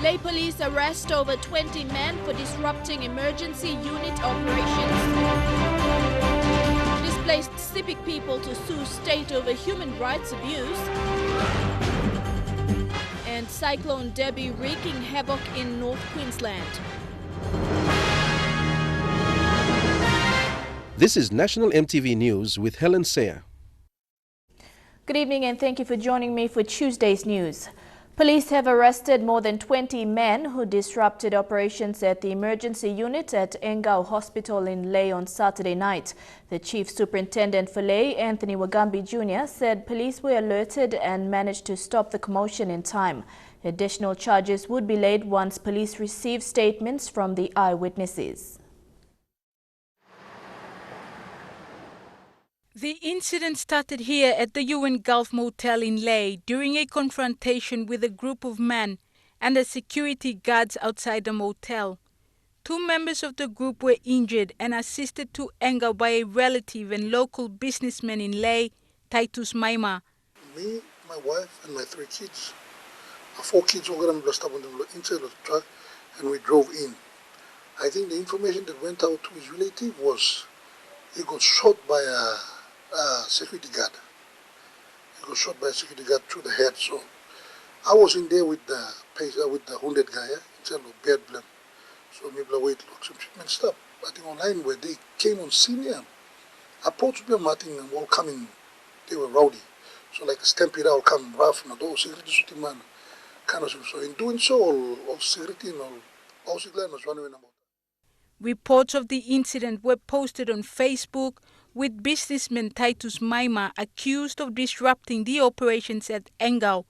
Lay police arrest over 20 men for disrupting emergency unit operations. Displaced Sepik people to sue state over human rights abuse. And Cyclone Debbie wreaking havoc in North Queensland. This is National EMTV News with Helen Sayer. Good evening and thank you for joining me for Tuesday's news. Police have arrested more than 20 men who disrupted operations at the emergency unit at Engau Hospital in Lay on Saturday night. The Chief Superintendent for Lay, Anthony Wagambi Jr., said police were alerted and managed to stop the commotion in time. Additional charges would be laid once police receive statements from the eyewitnesses. The incident started here at the UN Gulf Motel in Lay during a confrontation with a group of men and the security guards outside the motel. 2 members of the group were injured and assisted to Engau by a relative and local businessman in Lay, Titus Maima. Me, my wife and my 3 kids. Our 4 kids were inside the truck and we drove in. I think the information that went out to his relative was he got shot by a security guard. He got shot by a security guard through the head. So I was in there with the wounded guy, inside of bed blood. So maybe I wait some treatment stuff. I think online where they came on scene, approached them, I think all coming, they were rowdy. So like a stampede all come rough, and all security shooting man kind of. So in doing so, all security and all security was running about. Reports of the incident were posted on Facebook, with businessman Titus Maima accused of disrupting the operations at Engau.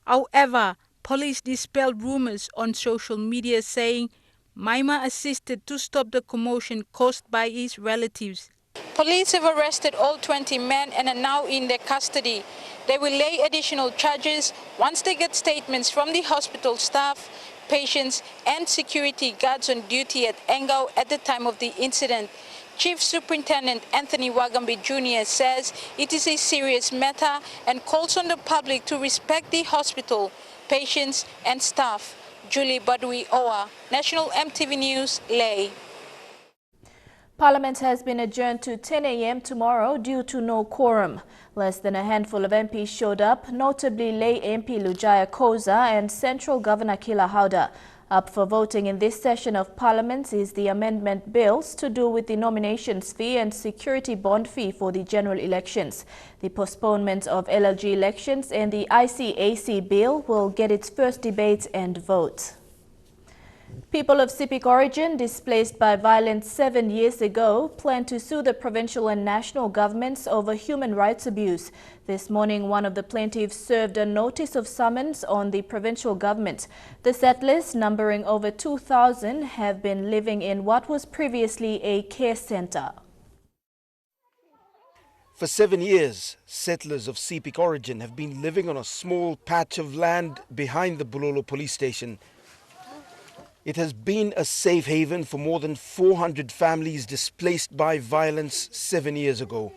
However, police dispelled rumors on social media saying Maima assisted to stop the commotion caused by his relatives. Police have arrested all 20 men and are now in their custody. They will lay additional charges once they get statements from the hospital staff, patients and security guards on duty at Engau at the time of the incident. Chief Superintendent Anthony Wagambi Jr. says it is a serious matter and calls on the public to respect the hospital, patients and staff. Julie Badui Owa, National EMTV News, Lay. Parliament has been adjourned to 10 a.m. tomorrow due to no quorum. Less than a handful of MPs showed up, notably Lay MP Lujaya Koza and Central Governor Kila Hauda. Up for voting in this session of Parliament is the amendment bills to do with the nominations fee and security bond fee for the general elections. The postponement of LLG elections and the ICAC bill will get its first debate and vote. People of Sepik origin displaced by violence 7 years ago plan to sue the provincial and national governments over human rights abuse. This morning, one of the plaintiffs served a notice of summons on the provincial government. The settlers, numbering over 2,000, have been living in what was previously a care centre. For 7 years, settlers of Sepik origin have been living on a small patch of land behind the Bulolo police station. It has been a safe haven for more than 400 families displaced by violence 7 years ago.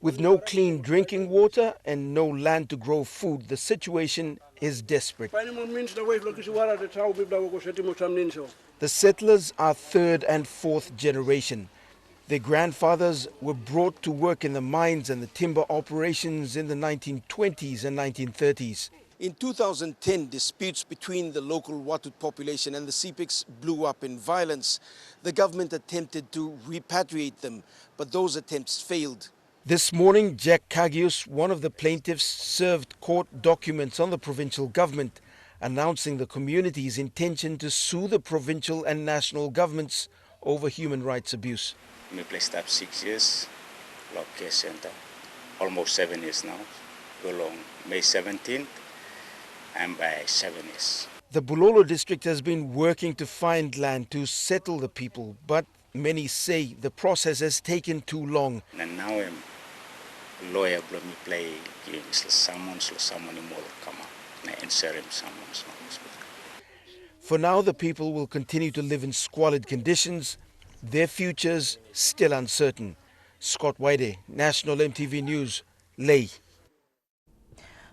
With no clean drinking water and no land to grow food, the situation is desperate. The settlers are 3rd and 4th generation. Their grandfathers were brought to work in the mines and the timber operations in the 1920s and 1930s. In 2010, disputes between the local Watut population and the Sepiks blew up in violence. The government attempted to repatriate them, but those attempts failed. This morning, Jack Kagius, one of the plaintiffs, served court documents on the provincial government, announcing the community's intention to sue the provincial and national governments over human rights abuse. We placed up 6 years, log care center, almost 7 years now, go along May 17th. And by 7 years. The Bulolo district has been working to find land to settle the people, but many say the process has taken too long. And now I'm a lawyer, but me play games, someone more come up, and share him someone. For now, the people will continue to live in squalid conditions, their futures still uncertain. Scott Waide, National EMTV News, Lay.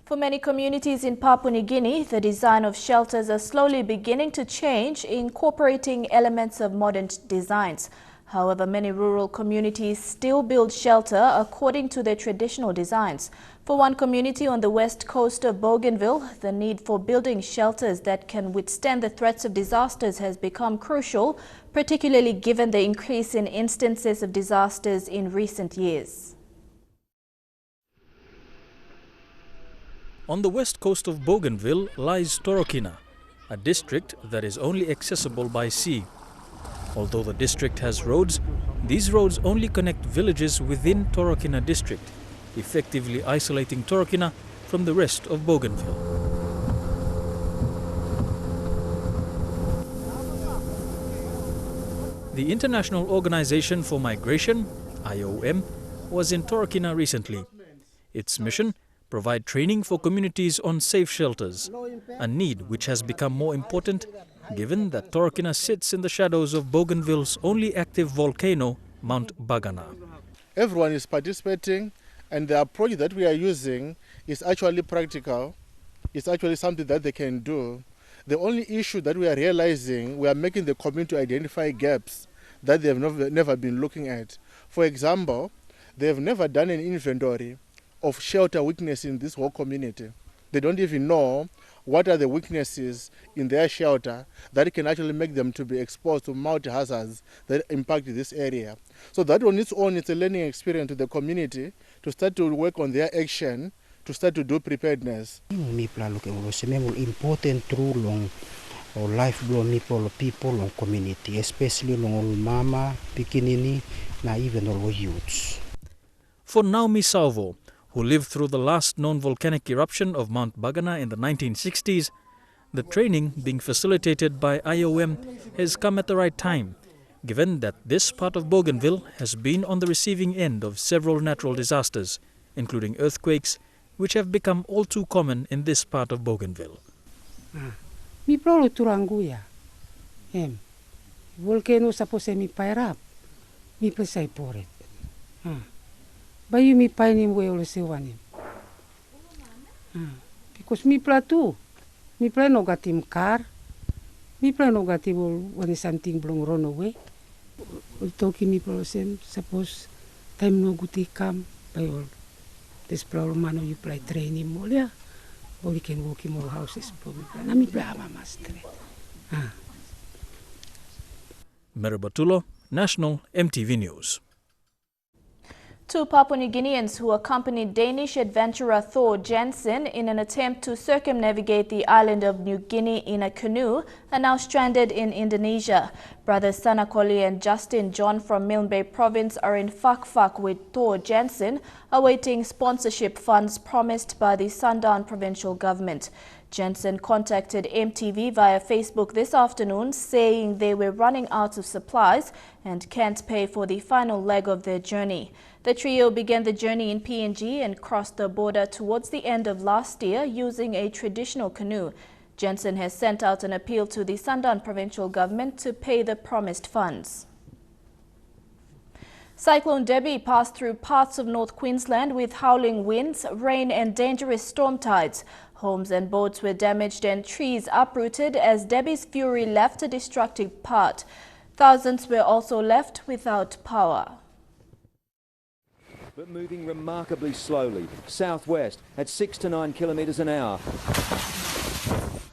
For many communities in Papua New Guinea, the design of shelters are slowly beginning to change, incorporating elements of modern designs. However, many rural communities still build shelter according to their traditional designs. For one community on the west coast of Bougainville, the need for building shelters that can withstand the threats of disasters has become crucial, particularly given the increase in instances of disasters in recent years. On the west coast of Bougainville lies Torokina, a district that is only accessible by sea. Although the district has roads, these roads only connect villages within Torokina district, effectively isolating Torokina from the rest of Bougainville. The International Organization for Migration, IOM, was in Torokina recently. Its mission: provide training for communities on safe shelters, a need which has become more important given that Torokina sits in the shadows of Bougainville's only active volcano, Mount Bagana. Everyone is participating, and the approach that we are using is actually practical. It's actually something that they can do. The only issue that we are realizing, we are making the community identify gaps that they have never been looking at. For example, they have never done an inventory of shelter weakness in this whole community. They don't even know what are the weaknesses in their shelter that can actually make them to be exposed to multi-hazards that impact this area. So that on its own, it's a learning experience to the community to start to work on their action, to start to do preparedness. Important through long or lifelong people on community, especially long mama, pikinini, na even all youths. For Naomi Salvo, who lived through the last known volcanic eruption of Mount Bagana in the 1960s, the training being facilitated by IOM has come at the right time, given that this part of Bougainville has been on the receiving end of several natural disasters, including earthquakes, which have become all too common in this part of Bougainville. Mi prolo turanguya. Volcano sapos mi pairap. Mi presai poret. Bayu mi painim we ole sewanim. Because mi platu. Mi play no gatim car. Mi play no gatim when something belong run away. Talking mi prolo sem suppose time no guti come by all. This problem mano you play training mo ya. Or you can walk in more houses probably. Na mi play ama master. Meribatulo, National EMTV News. Two Papua New Guineans who accompanied Danish adventurer Thor Jensen in an attempt to circumnavigate the island of New Guinea in a canoe are now stranded in Indonesia. Brothers Sanakoli and Justin John from Milne Bay Province are in Fak with Thor Jensen, awaiting sponsorship funds promised by the Sundown Provincial Government. Jensen contacted EMTV via Facebook this afternoon, saying they were running out of supplies and can't pay for the final leg of their journey. The trio began the journey in PNG and crossed the border towards the end of last year using a traditional canoe. Jensen has sent out an appeal to the Sundown Provincial Government to pay the promised funds. Cyclone Debbie passed through parts of North Queensland with howling winds, rain and dangerous storm tides. Homes and boats were damaged and trees uprooted as Debbie's fury left a destructive path. Thousands were also left without power. But moving remarkably slowly, southwest at 6 to 9 kilometres an hour,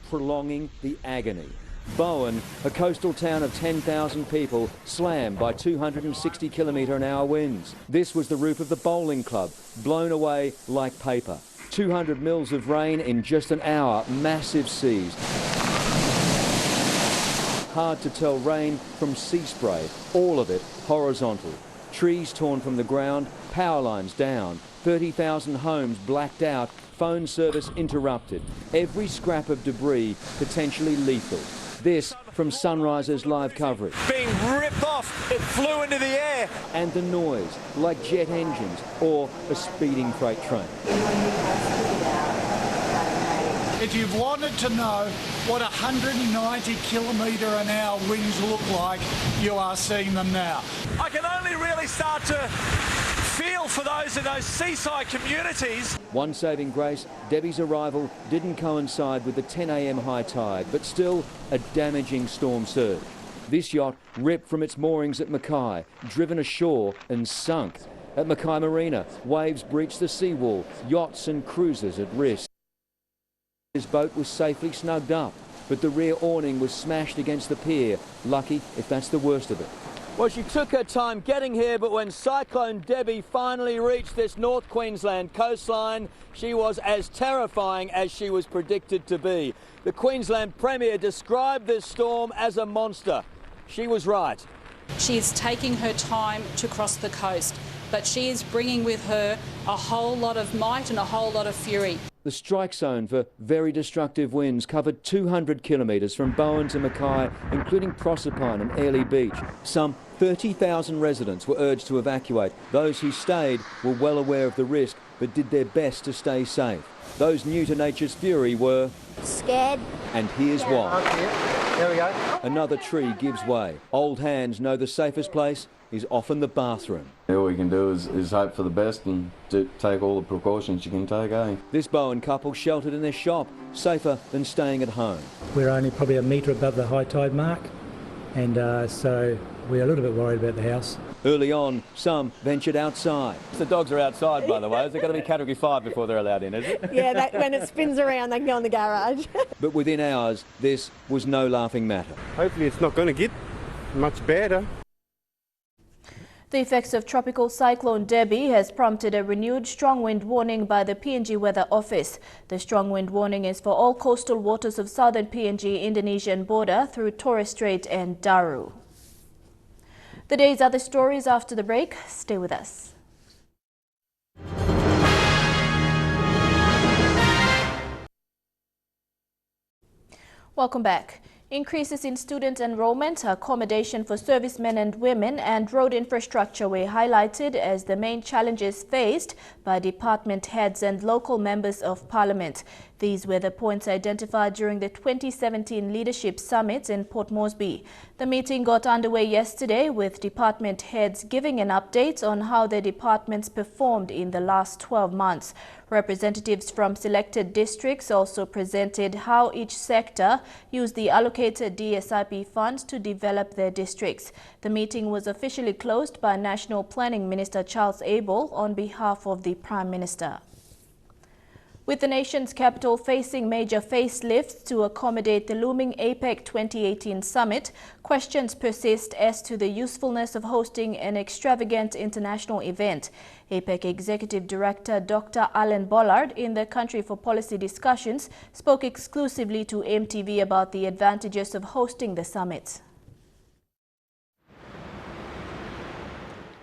prolonging the agony. Bowen, a coastal town of 10,000 people, slammed by 260 km/h winds. This was the roof of the bowling club, blown away like paper. 200 mils of rain in just an hour, massive seas. Hard to tell rain from sea spray, all of it horizontal. Trees torn from the ground, power lines down, 30,000 homes blacked out, phone service interrupted. Every scrap of debris potentially lethal. This from Sunrise's live coverage. Being ripped off, it flew into the air. And the noise, like jet engines or a speeding freight train. If you've wanted to know what 190 km/h winds look like, you are seeing them now. I can only really start to feel for those in those seaside communities. One saving grace, Debbie's arrival didn't coincide with the 10 a.m. high tide, but still a damaging storm surge. This yacht ripped from its moorings at Mackay, driven ashore and sunk. At Mackay Marina, waves breached the seawall, yachts and cruisers at risk. His boat was safely snugged up, but the rear awning was smashed against the pier. Lucky if that's the worst of it. Well, she took her time getting here, but when Cyclone Debbie finally reached this North Queensland coastline, she was as terrifying as she was predicted to be. The Queensland Premier described this storm as a monster. She was right. She is taking her time to cross the coast, but she is bringing with her a whole lot of might and a whole lot of fury. The strike zone for very destructive winds covered 200 kilometres from Bowen to Mackay, including Proserpine and Airlie Beach. Some 30,000 residents were urged to evacuate. Those who stayed were well aware of the risk, but did their best to stay safe. Those new to nature's fury were scared. And here's why. There we go. Another tree gives way. Old hands know the safest place is often the bathroom. All we can do is hope for the best and take all the precautions you can take, eh? This Bowen couple sheltered in their shop, safer than staying at home. We're only probably a metre above the high tide mark, and so we're a little bit worried about the house. Early on, some ventured outside. The dogs are outside, by the way. Is it going to be Category 5 before they're allowed in, is it? Yeah, when it spins around, they can go in the garage. But within hours, this was no laughing matter. Hopefully it's not going to get much better. The effects of tropical cyclone Debbie has prompted a renewed strong wind warning by the PNG Weather Office. The strong wind warning is for all coastal waters of southern PNG Indonesian border through Torres Strait and Daru. The day's other stories after the break. Stay with us. Welcome back. Increases in student enrollment, accommodation for servicemen and women, and road infrastructure were highlighted as the main challenges faced by department heads and local members of parliament. These were the points identified during the 2017 Leadership Summit in Port Moresby. The meeting got underway yesterday with department heads giving an update on how their departments performed in the last 12 months. Representatives from selected districts also presented how each sector used the allocated DSIP funds to develop their districts. The meeting was officially closed by National Planning Minister Charles Abel on behalf of the Prime Minister. With the nation's capital facing major facelifts to accommodate the looming APEC 2018 summit, questions persist as to the usefulness of hosting an extravagant international event. APEC Executive Director Dr. Alan Bollard in the Country for Policy Discussions spoke exclusively to EMTV about the advantages of hosting the summit.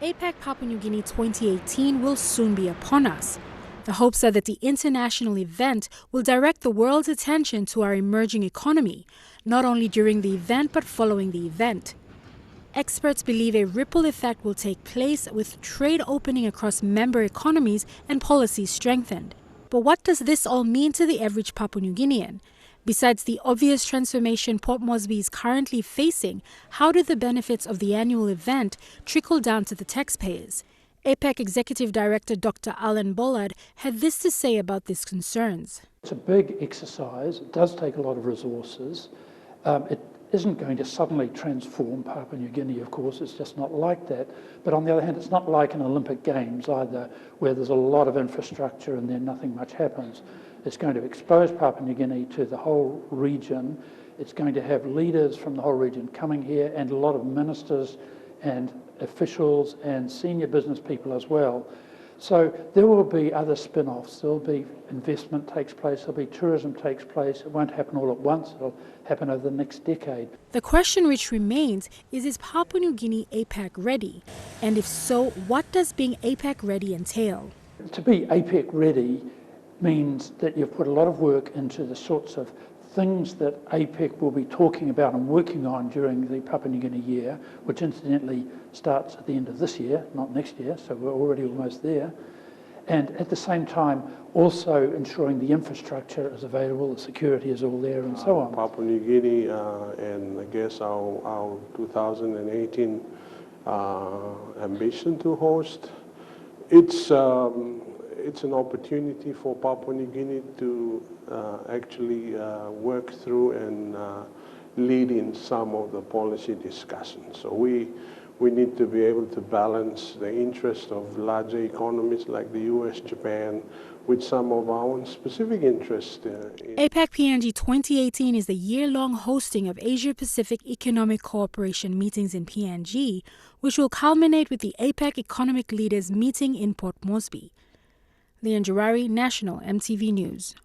APEC Papua New Guinea 2018 will soon be upon us. The hopes are that the international event will direct the world's attention to our emerging economy, not only during the event but following the event. Experts believe a ripple effect will take place with trade opening across member economies and policies strengthened. But what does this all mean to the average Papua New Guinean? Besides the obvious transformation Port Moresby is currently facing, how do the benefits of the annual event trickle down to the taxpayers? APEC Executive Director Dr. Alan Bollard had this to say about these concerns. It's a big exercise. It does take a lot of resources. It isn't going to suddenly transform Papua New Guinea, of course. It's just not like that. But on the other hand, it's not like an Olympic Games either, where there's a lot of infrastructure and then nothing much happens. It's going to expose Papua New Guinea to the whole region. It's going to have leaders from the whole region coming here and a lot of ministers and officials and senior business people as well. So there will be other spin-offs. There will be investment takes place, there'll be tourism takes place. It won't happen all at once, it'll happen over the next decade. The question which remains is Papua New Guinea APEC ready? And if so, what does being APEC ready entail? To be APEC ready means that you've put a lot of work into the sorts of things that APEC will be talking about and working on during the Papua New Guinea year, which incidentally starts at the end of this year, not next year, so we're already almost there. And at the same time, also ensuring the infrastructure is available, the security is all there and so on. Papua New Guinea and I guess our 2018 ambition to host It's an opportunity for Papua New Guinea to actually work through and lead in some of the policy discussions. So we need to be able to balance the interest of larger economies like the US, Japan, with some of our own specific interests. APEC PNG 2018 is the year-long hosting of Asia-Pacific Economic Cooperation meetings in PNG, which will culminate with the APEC Economic Leaders meeting in Port Moresby. Leon Jurari, National EMTV News.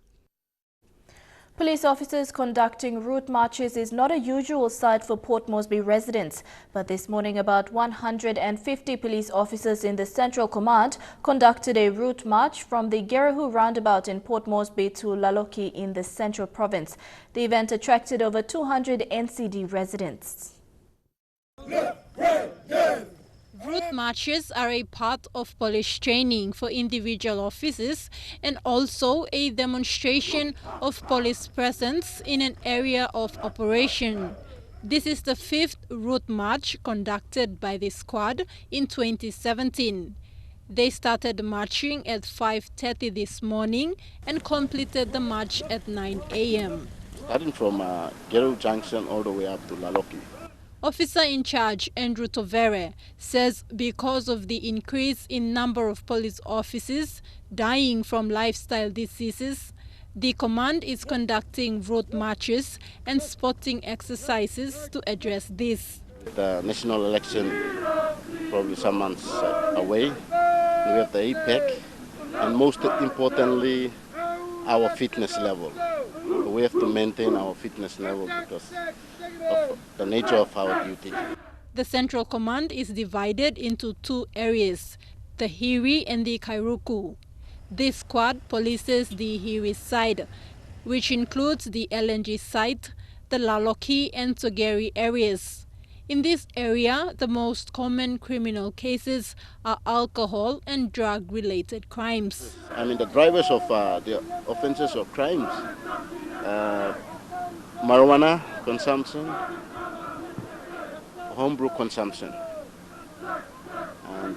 Police officers conducting route marches is not a usual sight for Port Moresby residents, but this morning about 150 police officers in the Central Command conducted a route march from the Gerahu roundabout in Port Moresby to Laloki in the Central Province. The event attracted over 200 NCD residents. Route marches are a part of police training for individual officers and also a demonstration of police presence in an area of operation. This is the 5th route march conducted by the squad in 2017. They started marching at 5:30 this morning and completed the march at 9 a.m. Starting from Gerahu Junction all the way up to Laloki. Officer in charge Andrew Tovere says because of the increase in number of police officers dying from lifestyle diseases, the command is conducting route marches and spotting exercises to address this. The national election probably some months away. We have the APEC and most importantly our fitness level. We have to maintain our fitness level because of the nature of our duty. The Central Command is divided into 2 areas, the Hiri and the Kairuku. This squad polices the Hiri side, which includes the LNG site, the Laloki and Togeri areas. In this area, the most common criminal cases are alcohol and drug-related crimes. I mean, the drivers of the offenses or crimes, marijuana consumption, homebrew consumption, and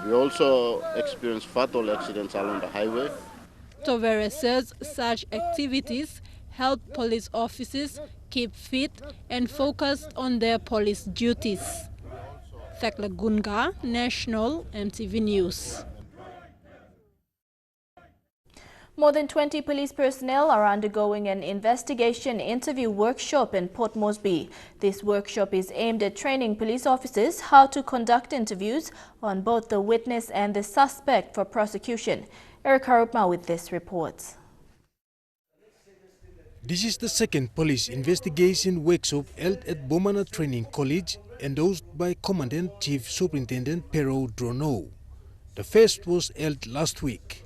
we also experience fatal accidents along the highway. Tovere says such activities help police officers keep fit and focused on their police duties. Thakla Gunga, National EMTV News. More than 20 police personnel are undergoing an investigation interview workshop in Port Moresby. This workshop is aimed at training police officers how to conduct interviews on both the witness and the suspect for prosecution. Eric Harupma with this report. This is the second police investigation workshop held at Bomana Training College, endorsed by Commandant Chief Superintendent Pero Drono. The first was held last week.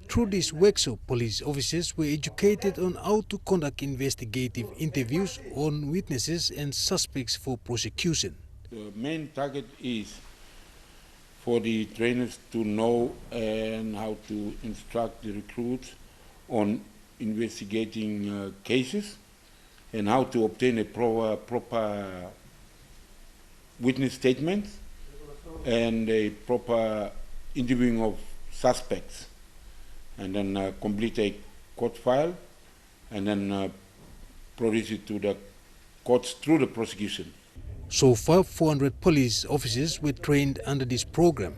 Through this workshop, police officers were educated on how to conduct investigative interviews on witnesses and suspects for prosecution. The main target is for the trainers to know and how to instruct the recruits on investigating cases and how to obtain a proper witness statement and a proper interviewing of suspects, and then complete a court file and then produce it to the courts through the prosecution. So far, 400 police officers were trained under this program.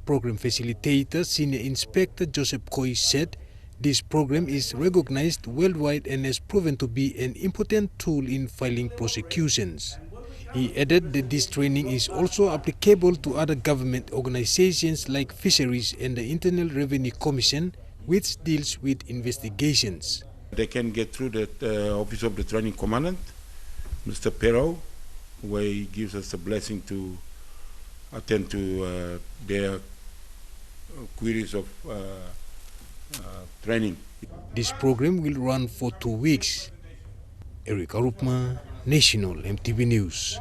Program facilitator, Senior Inspector Joseph Koi said this program is recognized worldwide and has proven to be an important tool in filing prosecutions. He added that this training is also applicable to other government organizations like Fisheries and the Internal Revenue Commission, which deals with investigations. They can get through the office of the training commandant, Mr. Pero, where he gives us a blessing to attend to their queries of training. This program will run for 2 weeks. Eric Arupma, National EMTV News.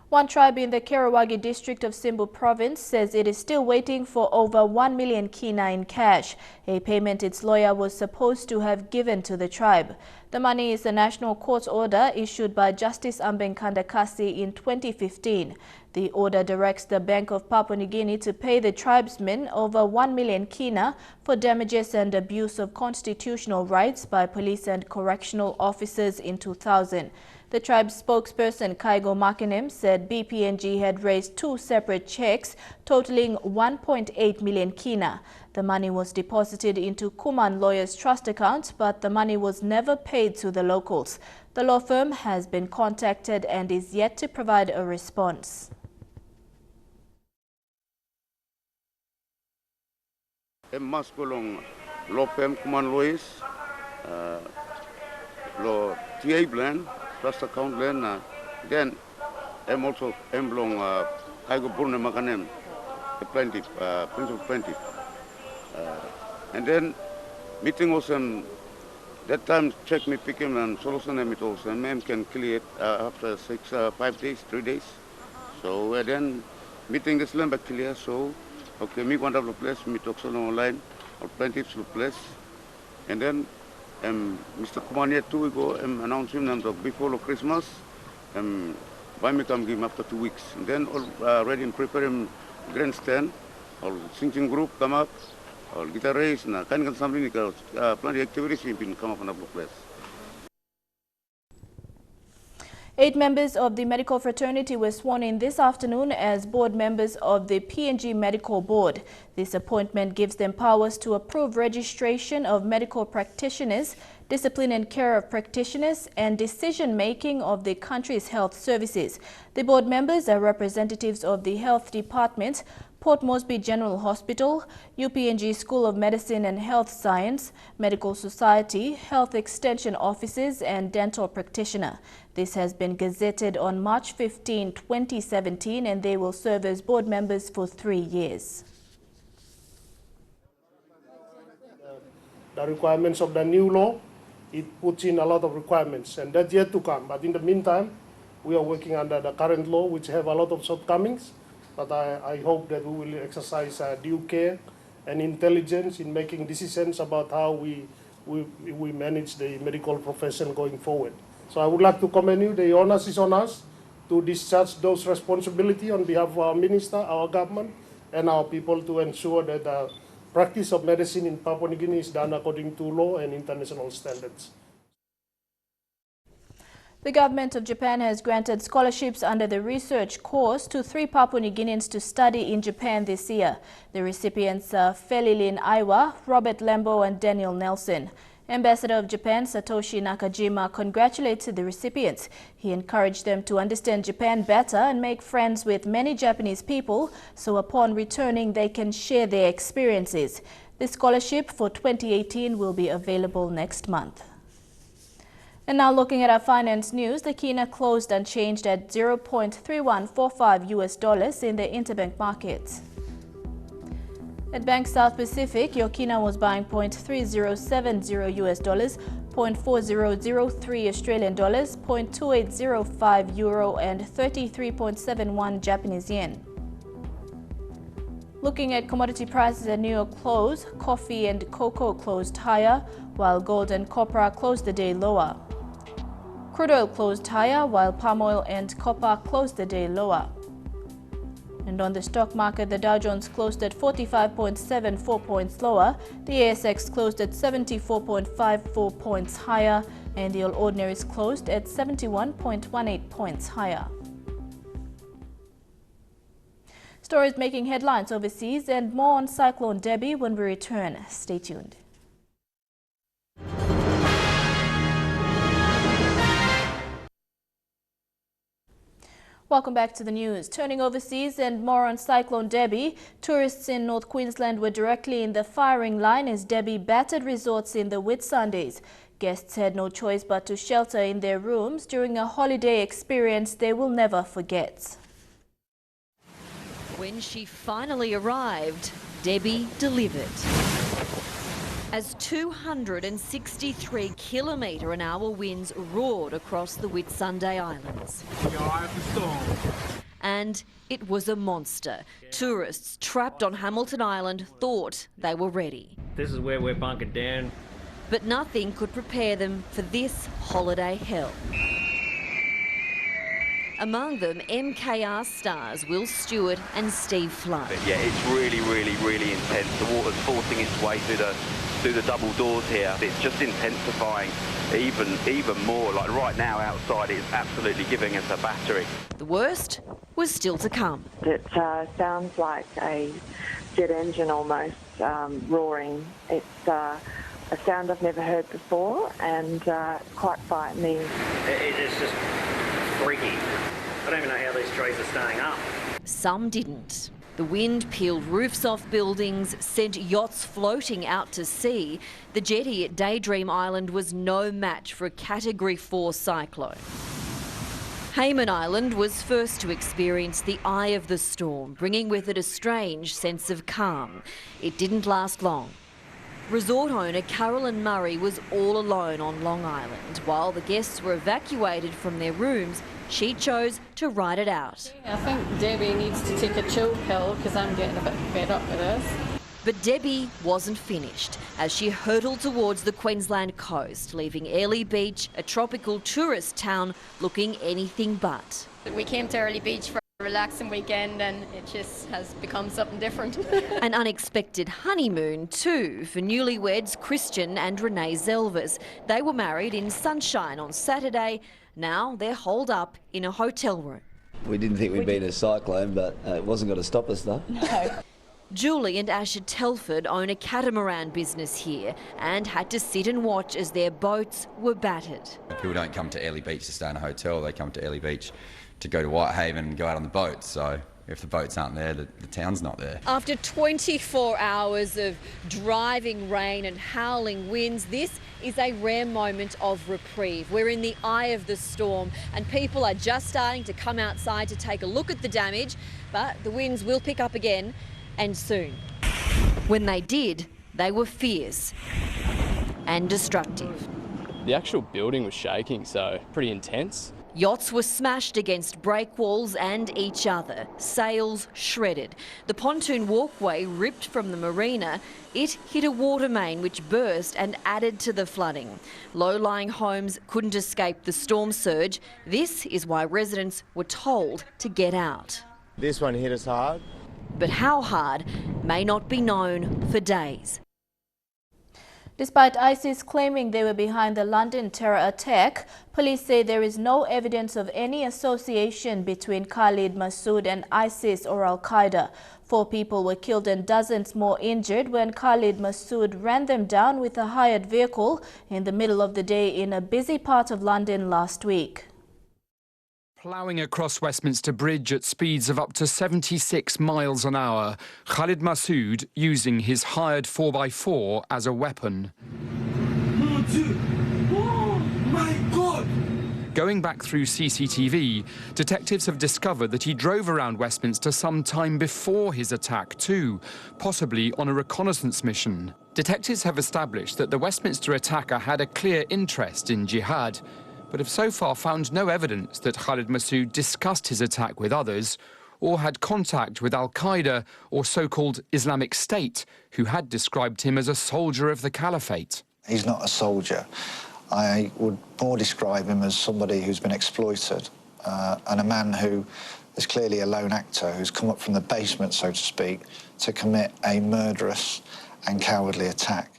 One tribe in the Kerawagi district of Simbu province says it is still waiting for over 1 million kina in cash, a payment its lawyer was supposed to have given to the tribe. The money is a national court order issued by Justice Ambenkanda Kasi in 2015. The order directs the Bank of Papua New Guinea to pay the tribesmen over 1 million kina for damages and abuse of constitutional rights by police and correctional officers in 2000. The tribe's spokesperson Kaigo Makinem said BPNG had raised 2 separate checks totaling 1.8 million kina. The money was deposited into Kuman Lawyers Trust account, but the money was never paid to the locals. The law firm has been contacted and is yet to provide a response. Mas kolong law firm Kuman Lawyers, law TA plan, trust account plan, then also belong Kaigo Burne Makanem, the plaintiff, principal plaintiff. And then meeting also that time check me pick him and solution and it also and can clear it after 5 days, 3 days. So then meeting this land back clear. So okay, me one of the place, me talk so online or plaintiffs to place, and then Mr. Kumania 2 weeks ago announced him and before Christmas, why me come give him after 2 weeks, and then all ready and prepare him grandstand, or singing group come up. Or guitar race, na kan something because plenty activities have been come up on the place. 8 members of the medical fraternity were sworn in this afternoon as board members of the PNG Medical Board. This appointment gives them powers to approve registration of medical practitioners, discipline and care of practitioners, and decision-making of the country's health services. The board members are representatives of the Health Department, Port Moresby General Hospital, UPNG School of Medicine and Health Science, Medical Society, Health Extension Offices, and Dental Practitioner. This has been gazetted on March 15, 2017, and they will serve as board members for 3 years. The requirements of the new law, it puts in a lot of requirements, and that's yet to come. But in the meantime, we are working under the current law, which have a lot of shortcomings. But I hope that we will exercise due care and intelligence in making decisions about how we manage the medical profession going forward. So I would like to commend you. The onus is on us to discharge those responsibilities on behalf of our minister, our government, and our people to ensure that the practice of medicine in Papua New Guinea is done according to law and international standards. The government of Japan has granted scholarships under the research course to 3 Papua New Guineans to study in Japan this year. The recipients are Felilin Aiwa, Robert Lembo and Daniel Nelson. Ambassador of Japan Satoshi Nakajima congratulated the recipients. He encouraged them to understand Japan better and make friends with many Japanese people, so upon returning they can share their experiences. The scholarship for 2018 will be available next month. And now looking at our finance news, the kina closed unchanged at $0.3145 in the interbank market. At Bank South Pacific, your kina was buying $0.3070, $0.4003 Australian dollars, $0.2805 euro and 33.71 Japanese yen. Looking at commodity prices at New York close, coffee and cocoa closed higher, while gold and copper closed the day lower. Crude oil closed higher, while palm oil and copper closed the day lower. And on the stock market, the Dow Jones closed at 45.74 points lower, the ASX closed at 74.54 points higher, and the All Ordinaries closed at 71.18 points higher. Stories making headlines overseas and more on Cyclone Debbie when we return. Stay tuned. Welcome back to the news. Turning overseas and more on Cyclone Debbie, tourists in North Queensland were directly in the firing line as Debbie battered resorts in the Whitsundays. Guests had no choice but to shelter in their rooms during a holiday experience they will never forget. When she finally arrived, Debbie delivered. As 263 km/h winds roared across the Whitsunday Islands. And it was a monster. Tourists trapped on Hamilton Island thought they were ready. This is where we're bunkered down. But nothing could prepare them for this holiday hell. Among them, MKR stars Will Stewart and Steve Flood. Yeah, it's really intense. The water's forcing its way through the double doors here. It's just intensifying even more. Like right now outside, it's absolutely giving us a battering. The worst was still to come. It sounds like a jet engine almost roaring. It's a sound I've never heard before and quite frightening. It's just freaky. I don't even know how these trees are staying up. Some didn't. The wind peeled roofs off buildings, sent yachts floating out to sea. The jetty at Daydream Island was no match for a Category 4 cyclone. Hayman Island was first to experience the eye of the storm, bringing with it a strange sense of calm. It didn't last long. Resort owner Carolyn Murray was all alone on Long Island. While the guests were evacuated from their rooms, she chose to ride it out. I think Debbie needs to take a chill pill because I'm getting a bit fed up with this. But Debbie wasn't finished as she hurtled towards the Queensland coast, leaving Airlie Beach, a tropical tourist town, looking anything but. We came to Airlie Beach for a relaxing weekend and it just has become something different. An unexpected honeymoon too for newlyweds Christian and Renee Zelvers. They were married in sunshine on Saturday. Now they're holed up in a hotel room. We didn't think we'd beat a cyclone, but it wasn't going to stop us though. No. Julie and Asher Telford own a catamaran business here and had to sit and watch as their boats were battered. People don't come to Airlie Beach to stay in a hotel, they come to Airlie Beach to go to Whitehaven and go out on the boats. So if the boats aren't there, the town's not there. After 24 hours of driving rain and howling winds, this is a rare moment of reprieve. We're in the eye of the storm and people are just starting to come outside to take a look at the damage, but the winds will pick up again. And soon. When they did, they were fierce and destructive. The actual building was shaking, so pretty intense. Yachts were smashed against breakwalls and each other, sails shredded. The pontoon walkway ripped from the marina. It hit a water main which burst and added to the flooding. Low-lying homes couldn't escape the storm surge. This is why residents were told to get out. This one hit us hard. But how hard may not be known for days. Despite ISIS claiming they were behind the London terror attack, police say there is no evidence of any association between Khalid Masood and ISIS or Al-Qaeda. 4 people were killed and dozens more injured when Khalid Masood ran them down with a hired vehicle in the middle of the day in a busy part of London last week. Ploughing across Westminster Bridge at speeds of up to 76 miles an hour, Khalid Masood using his hired 4x4 as a weapon. Oh my God! Going back through CCTV, detectives have discovered that he drove around Westminster some time before his attack too, possibly on a reconnaissance mission. Detectives have established that the Westminster attacker had a clear interest in jihad, but have so far found no evidence that Khalid Masood discussed his attack with others or had contact with Al-Qaeda or so-called Islamic State, who had described him as a soldier of the caliphate. He's not a soldier. I would more describe him as somebody who's been exploited and a man who is clearly a lone actor who's come up from the basement, so to speak, to commit a murderous and cowardly attack.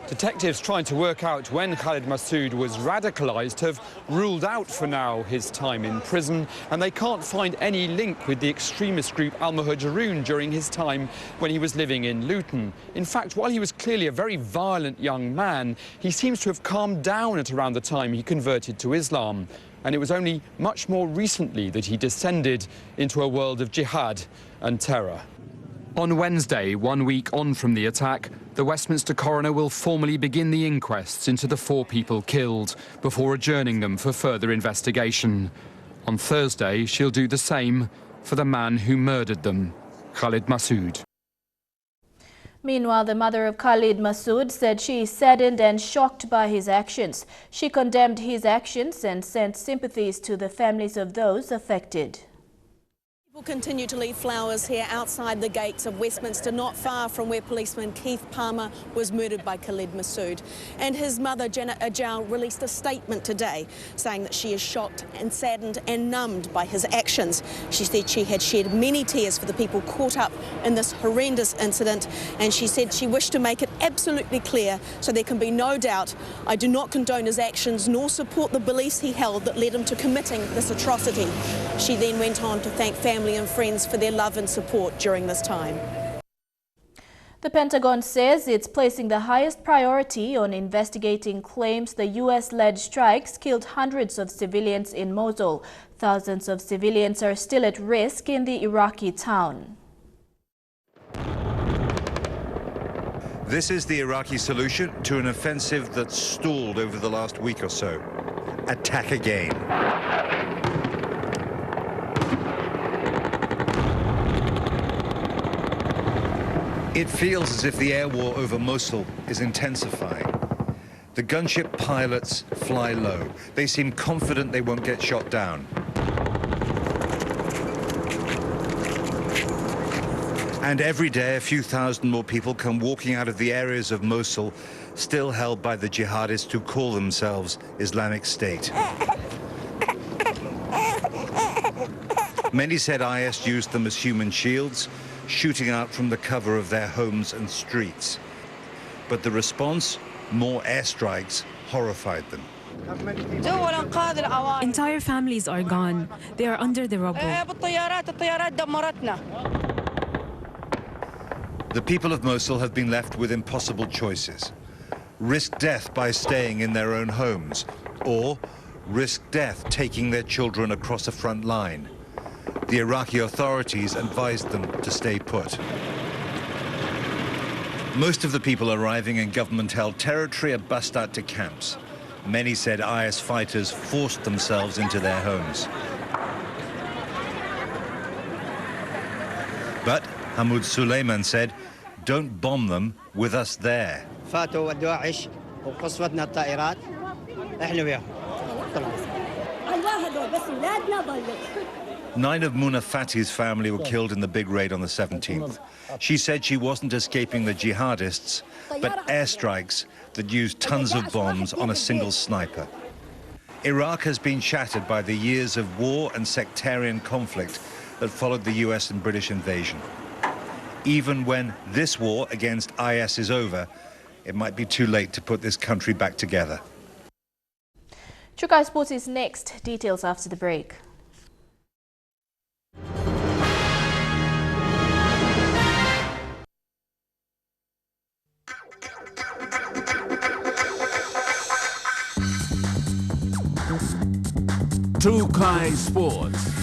Detectives trying to work out when Khalid Masood was radicalised have ruled out for now his time in prison, and they can't find any link with the extremist group Al-Muhajiroon during his time when he was living in Luton. In fact, while he was clearly a very violent young man, he seems to have calmed down at around the time he converted to Islam. And it was only much more recently that he descended into a world of jihad and terror. On Wednesday, 1 week on from the attack, the Westminster coroner will formally begin the inquests into the 4 people killed before adjourning them for further investigation. On Thursday, she'll do the same for the man who murdered them, Khalid Masood. Meanwhile, the mother of Khalid Masood said she is saddened and shocked by his actions. She condemned his actions and sent sympathies to the families of those affected. We'll continue to leave flowers here outside the gates of Westminster, not far from where policeman Keith Palmer was murdered by Khalid Masood. And his mother, Janet Ajao, released a statement today saying that she is shocked and saddened and numbed by his actions. She said she had shed many tears for the people caught up in this horrendous incident, and she said she wished to make it absolutely clear so there can be no doubt, I do not condone his actions nor support the beliefs he held that led him to committing this atrocity. She then went on to thank family and friends for their love and support during this time. The Pentagon says it's placing the highest priority on investigating claims the U.S.-led strikes killed hundreds of civilians in Mosul. Thousands of civilians are still at risk in the Iraqi town. This is the Iraqi solution to an offensive that's stalled over the last week or so. Attack again. It feels as if the air war over Mosul is intensifying. The gunship pilots fly low. They seem confident they won't get shot down. And every day a few thousand more people come walking out of the areas of Mosul still held by the jihadists who call themselves Islamic State. Many said IS used them as human shields, shooting out from the cover of their homes and streets. But the response, more airstrikes, horrified them. Entire families are gone. They are under the rubble. The people of Mosul have been left with impossible choices. Risk death by staying in their own homes, or risk death taking their children across a front line. The Iraqi authorities advised them to stay put. Most of the people arriving in government-held territory are bussed out to camps. Many said IS fighters forced themselves into their homes. But Hamoud Suleiman said, don't bomb them with us there. 9 of Muna Fati's family were killed in the big raid on the 17th. She said she wasn't escaping the jihadists, but airstrikes that used tons of bombs on a single sniper. Iraq has been shattered by the years of war and sectarian conflict that followed the US and British invasion. Even when this war against IS is over, it might be too late to put this country back together. Chukai Sports is next. Details after the break. Chukai Sports.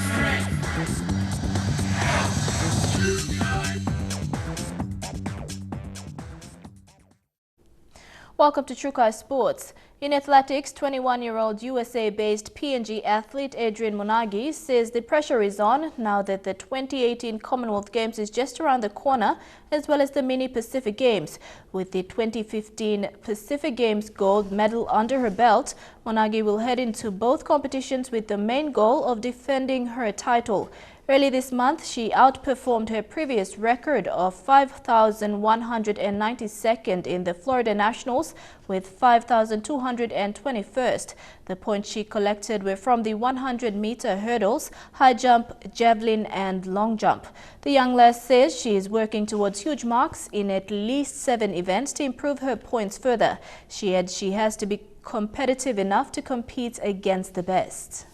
Welcome to Chukai Sports. In athletics, 21-year-old USA-based PNG athlete Adrian Monagi says the pressure is on now that the 2018 Commonwealth Games is just around the corner, as well as the Mini Pacific Games. With the 2015 Pacific Games gold medal under her belt, Monagi will head into both competitions with the main goal of defending her title. Early this month, she outperformed her previous record of 5,192nd in the Florida Nationals with 5,221st. The points she collected were from the 100-meter hurdles, high jump, javelin and long jump. The young lass says she is working towards huge marks in at least 7 events to improve her points further. She adds she has to be competitive enough to compete against the best.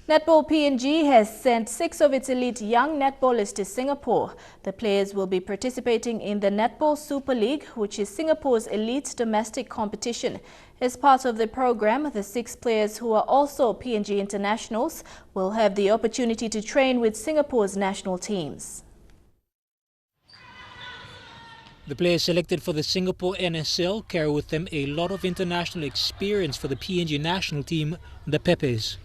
Netball PNG has sent 6 of its elite young netballers to Singapore. The players will be participating in the Netball Super League, which is Singapore's elite domestic competition. As part of the program, the 6 players who are also PNG internationals will have the opportunity to train with Singapore's national teams. The players selected for the Singapore NSL carry with them a lot of international experience for the PNG national team, the Pepes.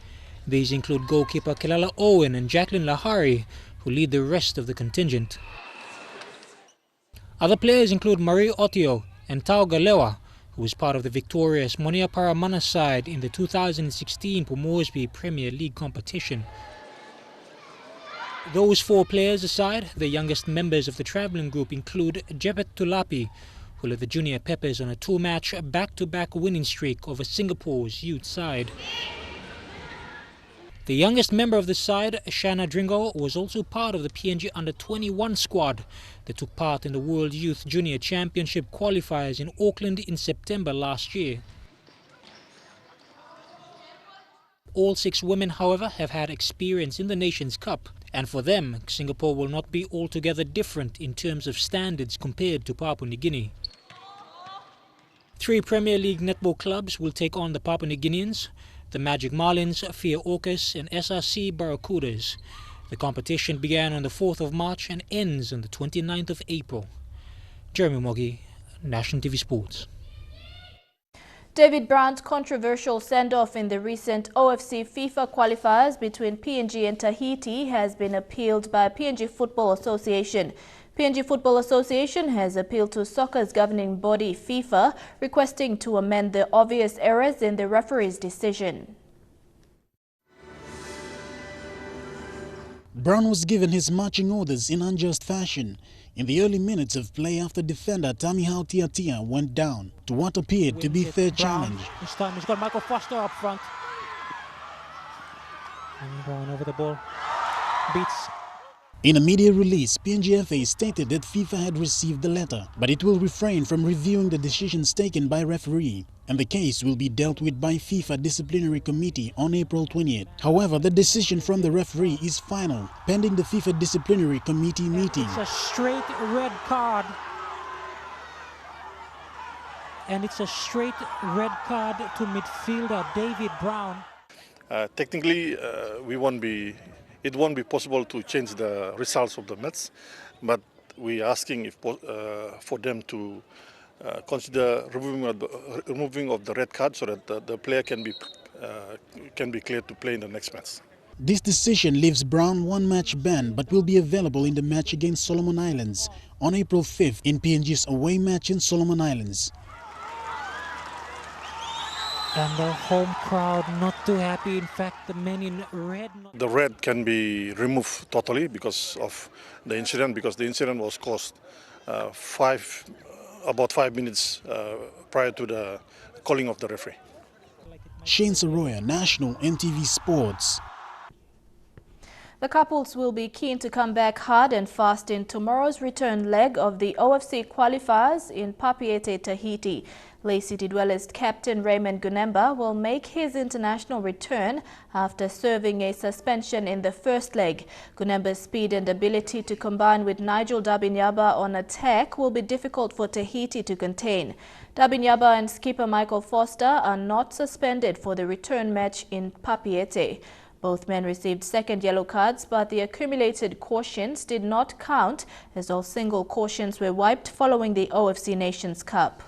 These include goalkeeper Kelala Owen and Jacqueline Lahari, who lead the rest of the contingent. Other players include Marie Otio and Tau Galewa, who was part of the victorious Monia Paramana side in the 2016 Pomorsby Premier League competition. Those 4 players aside, the youngest members of the travelling group include Jepet Tulapi, who led the Junior Peppers on a 2-match back-to-back winning streak over Singapore's youth side. The youngest member of the side, Shana Dringo, was also part of the PNG Under-21 squad that took part in the World Youth Junior Championship qualifiers in Auckland in September last year. All 6 women, however, have had experience in the Nations Cup, and for them, Singapore will not be altogether different in terms of standards compared to Papua New Guinea. 3 Premier League netball clubs will take on the Papua New Guineans: the Magic Marlins, Fia Orcas and SRC Barracudas. The competition began on the 4th of March and ends on the 29th of April. Jeremy Mogi, National TV Sports. David Brown's controversial send-off in the recent OFC FIFA qualifiers between PNG and Tahiti has been appealed by PNG Football Association. PNG Football Association has appealed to soccer's governing body FIFA, requesting to amend the obvious errors in the referee's decision. Brown was given his marching orders in unjust fashion in the early minutes of play after defender Tamihau Tiatia went down to what appeared to be fair challenge. This time he's got Michael Foster up front. And Brown over the ball. Beats. In a media release, PNGFA stated that FIFA had received the letter, but it will refrain from reviewing the decisions taken by referee, and the case will be dealt with by FIFA Disciplinary Committee on April 20th. However, the decision from the referee is final, pending the FIFA Disciplinary Committee meeting. It's a straight red card. And it's a straight red card to midfielder David Brown. Technically, it won't be possible to change the results of the match, but we're asking if, for them to consider removing of the red card so that the player can be cleared to play in the next match. This decision leaves Brown 1-match ban, but will be available in the match against Solomon Islands on April 5th in PNG's away match in Solomon Islands. And the home crowd not too happy. In fact, the men in red... The red can be removed totally because of the incident, because the incident was caused about 5 minutes prior to the calling of the referee. Shane Soroya, National EMTV Sports. The couples will be keen to come back hard and fast in tomorrow's return leg of the OFC qualifiers in Papeete, Tahiti. Lay City Dwellers captain Raymond Gunemba will make his international return after serving a suspension in the first leg. Gunemba's speed and ability to combine with Nigel Dabinyaba on attack will be difficult for Tahiti to contain. Dabinyaba and skipper Michael Foster are not suspended for the return match in Papeete. Both men received second yellow cards, but the accumulated cautions did not count as all single cautions were wiped following the OFC Nations Cup.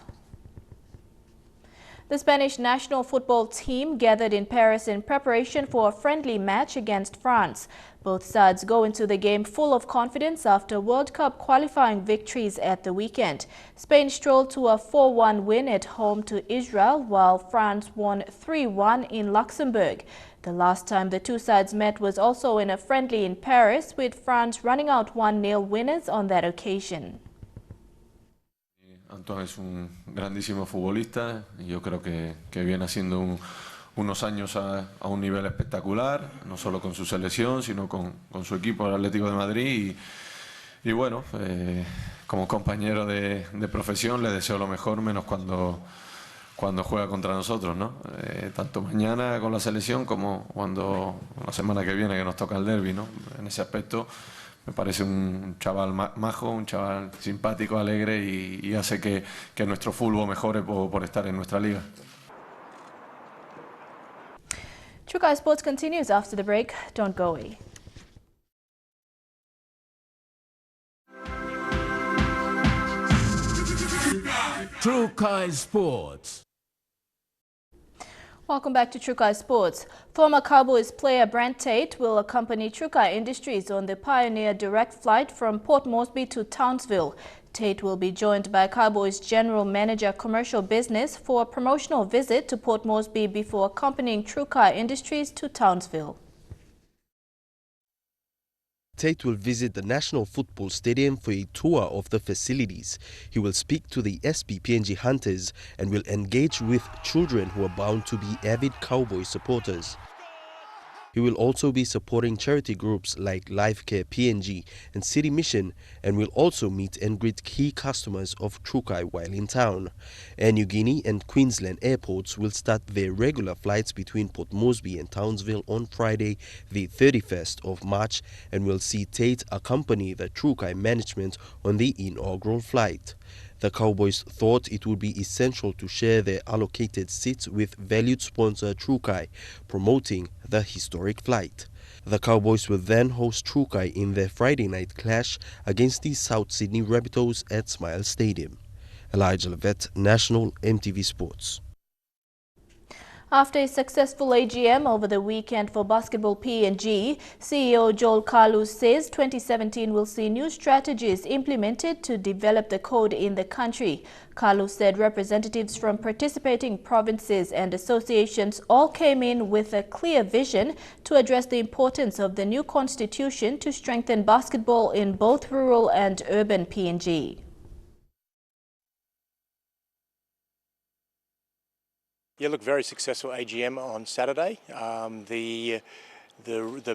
The Spanish national football team gathered in Paris in preparation for a friendly match against France. Both sides go into the game full of confidence after World Cup qualifying victories at the weekend. Spain strolled to a 4-1 win at home to Israel, while France won 3-1 in Luxembourg. The last time the two sides met was also in a friendly in Paris, with France running out 1-0 winners on that occasion. Antoine es un grandísimo futbolista, yo creo que viene haciendo unos años a un nivel espectacular, no solo con su selección, sino con su equipo, el Atlético de Madrid, y bueno, como compañero de profesión le deseo lo mejor, menos cuando juega contra nosotros, ¿no? Tanto mañana con la selección como la semana que viene que nos toca el derbi, ¿no? En ese aspecto me parece un chaval majo, un chaval simpático, alegre y hace que nuestro fútbol mejore por estar en nuestra liga. Trukai Sports continues after the break. Don't go away. Trukai Sports. Welcome back to Trukai Sports. Former Cowboys player Brent Tate will accompany Trukai Industries on the Pioneer direct flight from Port Moresby to Townsville. Tate will be joined by Cowboys General Manager Commercial Business for a promotional visit to Port Moresby before accompanying Trukai Industries to Townsville. Tate will visit the National Football Stadium for a tour of the facilities. He will speak to the SPPNG hunters and will engage with children who are bound to be avid Cowboy supporters. He will also be supporting charity groups like Life Care PNG and City Mission, and will also meet and greet key customers of Trukai while in town. Air Niugini and Queensland airports will start their regular flights between Port Moresby and Townsville on Friday, the 31st of March, and will see Tate accompany the Trukai management on the inaugural flight. The Cowboys thought it would be essential to share their allocated seats with valued sponsor Trukai, promoting the historic flight. The Cowboys will then host Trukai in their Friday night clash against the South Sydney Rabbitohs at Smile Stadium. Elijah Levet, National EMTV Sports. After a successful AGM over the weekend for Basketball PNG, CEO Joel Kalu says 2017 will see new strategies implemented to develop the code in the country. Kalu said representatives from participating provinces and associations all came in with a clear vision to address the importance of the new constitution to strengthen basketball in both rural and urban PNG. Yeah, look, very successful AGM on Saturday. The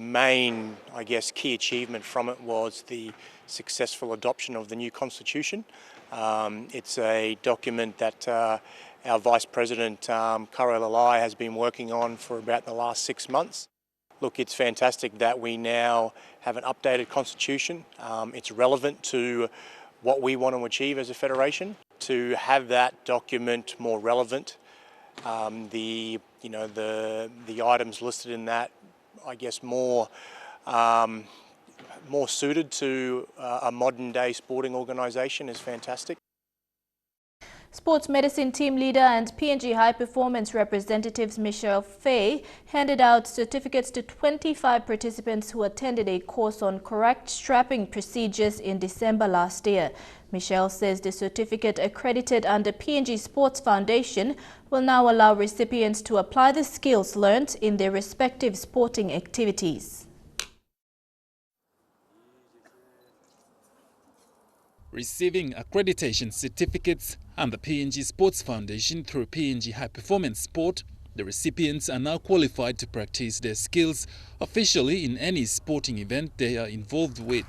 main, I guess, key achievement from it was the successful adoption of the new constitution. It's a document that our Vice President, Karo Lalai, has been working on for about the last 6 months. Look, it's fantastic that we now have an updated constitution. It's relevant to what we want to achieve as a federation. To have that document more relevant, the items listed in that, I guess, more suited to a modern day sporting organisation is fantastic. Sports medicine team leader and PNG High Performance representatives Michelle Fay handed out certificates to 25 participants who attended a course on correct strapping procedures in December last year. Michelle says the certificate accredited under PNG Sports Foundation will now allow recipients to apply the skills learnt in their respective sporting activities. Receiving accreditation certificates and the PNG Sports Foundation through PNG High Performance Sport, the recipients are now qualified to practice their skills officially in any sporting event they are involved with.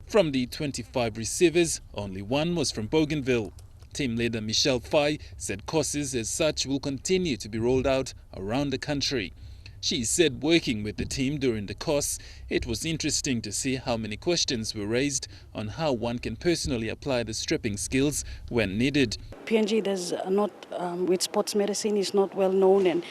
From the 25 receivers, only one was from Bougainville. Team leader Michelle Fay said courses as such will continue to be rolled out around the country. She said working with the team during the course, it was interesting to see how many questions were raised on how one can personally apply the strapping skills when needed. PNG does not, with sports medicine, is not well known, and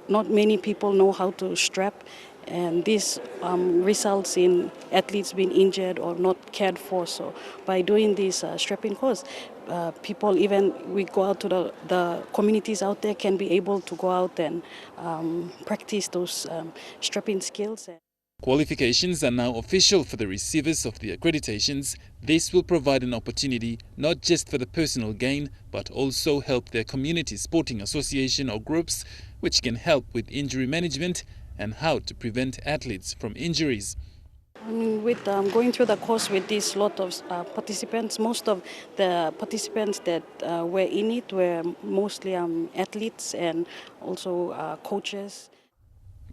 not many people know how to strap. And this results in athletes being injured or not cared for. So by doing this strapping course, people, even we go out to the communities out there, can be able to go out and practice those strapping skills. Qualifications are now official for the receivers of the accreditations. This will provide an opportunity not just for the personal gain, but also help their community sporting association or groups, which can help with injury management and how to prevent athletes from injuries. With going through the course with this lot of participants, most of the participants that were in it were mostly athletes and also coaches.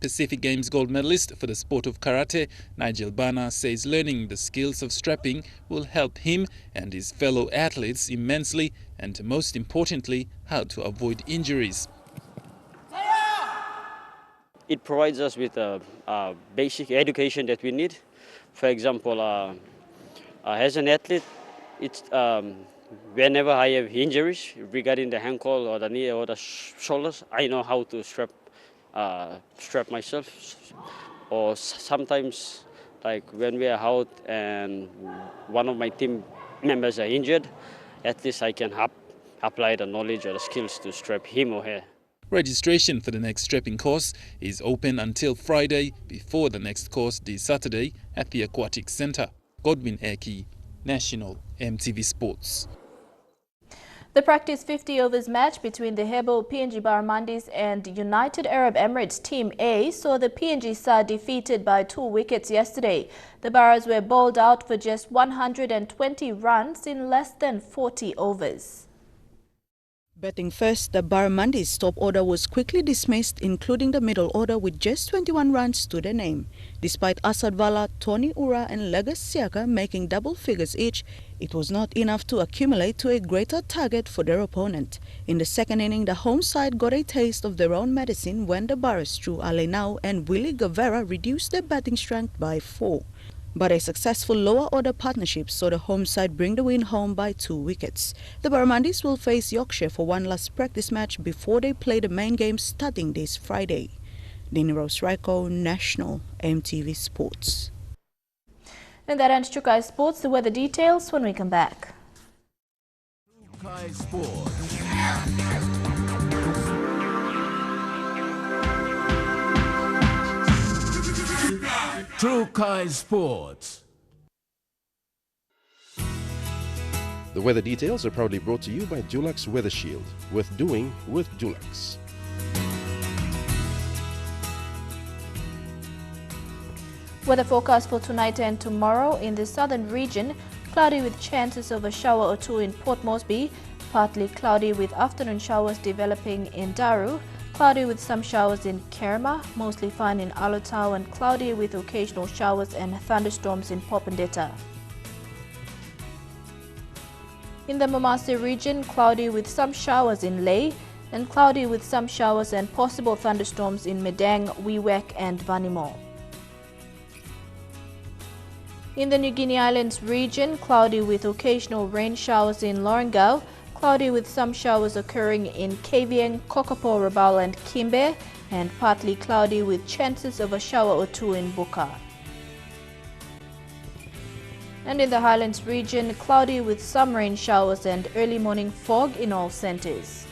Pacific Games gold medalist for the sport of karate, Nigel Bana, says learning the skills of strapping will help him and his fellow athletes immensely, and most importantly, how to avoid injuries. It provides us with a basic education that we need. For example, as an athlete, it's whenever I have injuries regarding the ankle or the knee or the shoulders, I know how to strap myself. Or sometimes, like when we are out and one of my team members are injured, at least I can apply the knowledge or the skills to strap him or her. Registration for the next strapping course is open until Friday before the next course this Saturday at the Aquatic Centre. Godwin Eki, National EMTV Sports. The practice 50 overs match between the Hebo PNG Barramundis and United Arab Emirates Team A saw the PNG side defeated by 2 wickets yesterday. The Barras were bowled out for just 120 runs in less than 40 overs. Batting first, the Barramundis' top order was quickly dismissed, including the middle order with just 21 runs to their name. Despite Asad Vala, Tony Ura and Legas Siaka making double figures each, it was not enough to accumulate to a greater target for their opponent. In the second inning, the home side got a taste of their own medicine when the Barras through Alenau and Willie Guevara reduced their batting strength by 4. But a successful lower-order partnership saw the home side bring the win home by 2 wickets. The Barramundis will face Yorkshire for one last practice match before they play the main game starting this Friday. Dini Rose Raiko, National EMTV Sports. And that ends Chukai Sports. The weather details when we come back. Chukai Sports. Chukai Sports. The weather details are proudly brought to you by Dulux Weather Shield. Worth doing with Dulux. Weather forecast for tonight and tomorrow in the southern region. Cloudy with chances of a shower or two in Port Moresby. Partly cloudy with afternoon showers developing in Daru. Cloudy with some showers in Kerma, mostly fine in Alotau, and cloudy with occasional showers and thunderstorms in Popondetta. In the Mamase region, cloudy with some showers in Lae, and cloudy with some showers and possible thunderstorms in Medang, Wewak and Vanimo. In the New Guinea Islands region, cloudy with occasional rain showers in Lorengau, cloudy with some showers occurring in Kavieng, Kokopo, Rabaul and Kimbe, and partly cloudy with chances of a shower or two in Buka. And in the Highlands region, cloudy with some rain showers and early morning fog in all centres.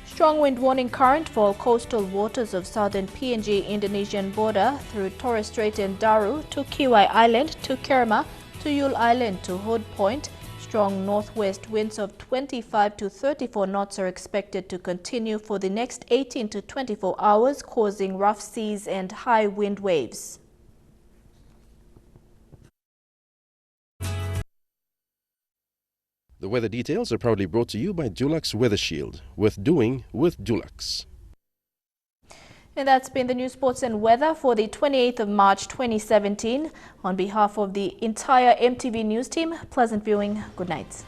Strong wind warning current for coastal waters of southern PNG-Indonesian border through Torres Strait and Daru to Kiwai Island to Kerma to Yule Island to Hood Point. Strong northwest winds of 25 to 34 knots are expected to continue for the next 18 to 24 hours, causing rough seas and high wind waves. The weather details are proudly brought to you by Dulux Weather Shield. Worth doing with Dulux. And that's been the news, sports and weather for the 28th of March 2017. On behalf of the entire EMTV News team, pleasant viewing. Good night.